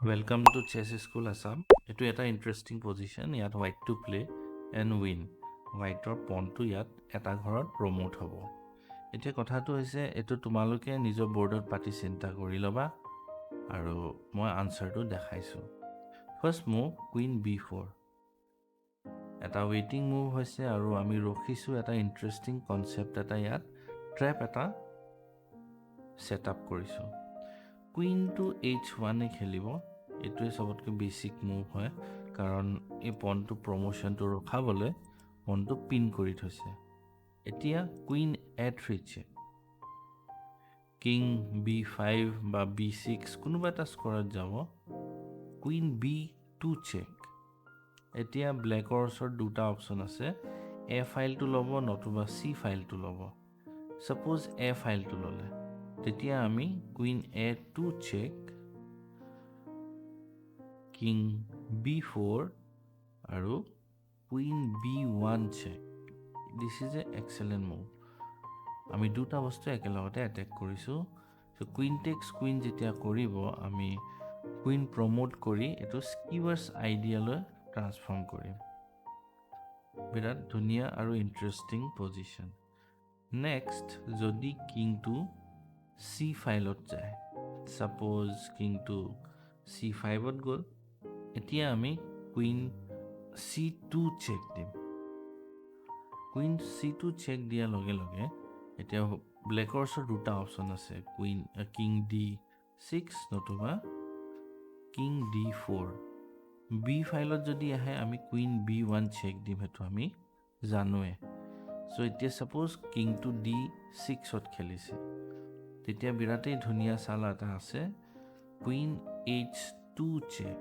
Welcome to Chess School Assam. It is an interesting position. Yet white to play and win. White or pawn to yet eta ghorat promote hobo. Etia কথাটো হৈছে এটো তোমালোকে নিজৰ বোৰ্ডত পাতি চিন্তা কৰি লবা আৰু মই আনসাৰটো দেখাইছো ফাৰ্স্ট মুভ কুইন b4 এটা ৱেটিং মুভ হৈছে আৰু আমি ৰখিছো এটা ইন্টাৰেষ্টিং কনসেপ্ট এটা ইয়াত ট্ৰেপ এটা সেটআপ কৰিছো কুইন টু h1 এ খেলিব এটোৱে সবতকৈ বেসিক মুভ হয় কাৰণ এই পনটো প্ৰমোশনটো ৰখাবলৈ পনটো পিন কৰি থৈছে এতিয়া queen a3 check king b5 বা b6 কোনোবা এটা স্কোৰত যাব কুইন b2 চেক এতিয়া ব্ল্যাকৰ ওচৰত দুটা অপচন আছে a ফাইলটো ল'ব নতুবা c ফাইলটো ল'ব সাপোজ a ফাইলটো ল'লে তেতিয়া আমি queen a2 check king b4 আৰু queen b1 check this is a excellent move আমি দুটা বস্তু একেলগতে অ্যাটাক কৰিছো সো কুইন টেক্স কুইন যেতিয়া কৰিব আমি কুইন প্ৰমোট কৰি এটো স্কিভাৰ্স আইডিয়ালৈ ট্ৰান্সফৰ্ম কৰিম বিৰাট ধুনিয়া আৰু ইন্টাৰেষ্টিং পজিশন নেক্সট যদি কিং টু c ফাইলত যায় সাপোজ কিং টু c5 ত গল এতিয়া আমি কুইন c2 চেক দিম কুইন c2 চেক দিয়া লগে লগে এতিয়া ব্ল্যাকৰ ওচৰত দুটা অপচন আছে কুইন কিং d6 নতুবা কিং d4 b ফাইলত যদি আহে আমি কুইন b1 চেক দিম হেতু আমি জানোৱে সো এতিয়া সাপোজ কিং টু d6 ত খেলিছে তেতিয়া বিৰাটেই ধুনিয়া চালা এটা আছে queen h2 check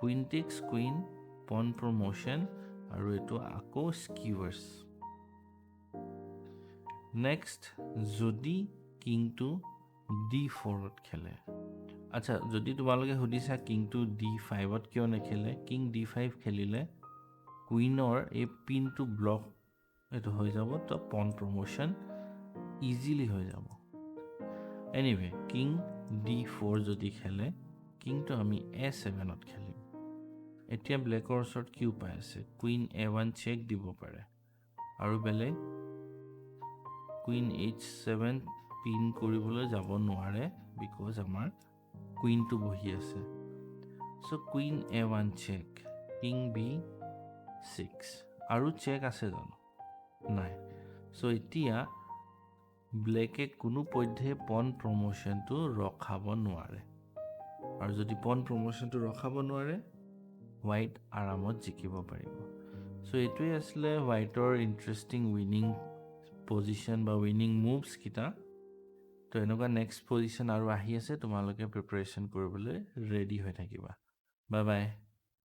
queen takes queen pawn promotion আৰু এটো আকৌ স্কিভাৰ্স নেক্সট যদি কিং টু d4 ত খেলে আচ্ছা যদি তোমালোকে হুদিছা কিং টু d5 ত কিয় নেখেলে কিং d5 খেলিলে কুইনৰ এই পিন টু ব্লক এটো হৈ যাব তো পন প্ৰমোশন ইজিলি হৈ যাব এনিৱে কিং d4 যদি খেলে কিং তো আমি a7 ত খেলিম এতিয়া ব্ল্যাকৰ ওচৰত কি উপায় আছে কুইন a1 চেক দিব পাৰে আৰু বেলেগ কুইন h7 পিন কৰিবলৈ যাব নোৱাৰে বিকজ আমাৰ কুইন টু বহি আছে so queen a1 check king b6 আৰু চেক আছে জানো নাই সো এতিয়া ব্ল্যাকে কোনো পধ্যে পন প্ৰমোশনটো ৰখাব নোৱাৰে আৰু যদি পন প্ৰমোশনটো ৰখাব নোৱাৰে হোৱাইট আৰামত জিকিব পাৰিব সো এটোই আসলে হোৱাইটৰ ইন্টাৰেষ্টিং উইনিং পজিশন বা উইনিং মুভস কিটা তো এনেকুৱা নেক্সট পজিশন আৰু আহি আছে তোমালোকে প্ৰিপাৰেচন কৰিবলৈ ৰেডি হৈ থাকিবা বাই বাই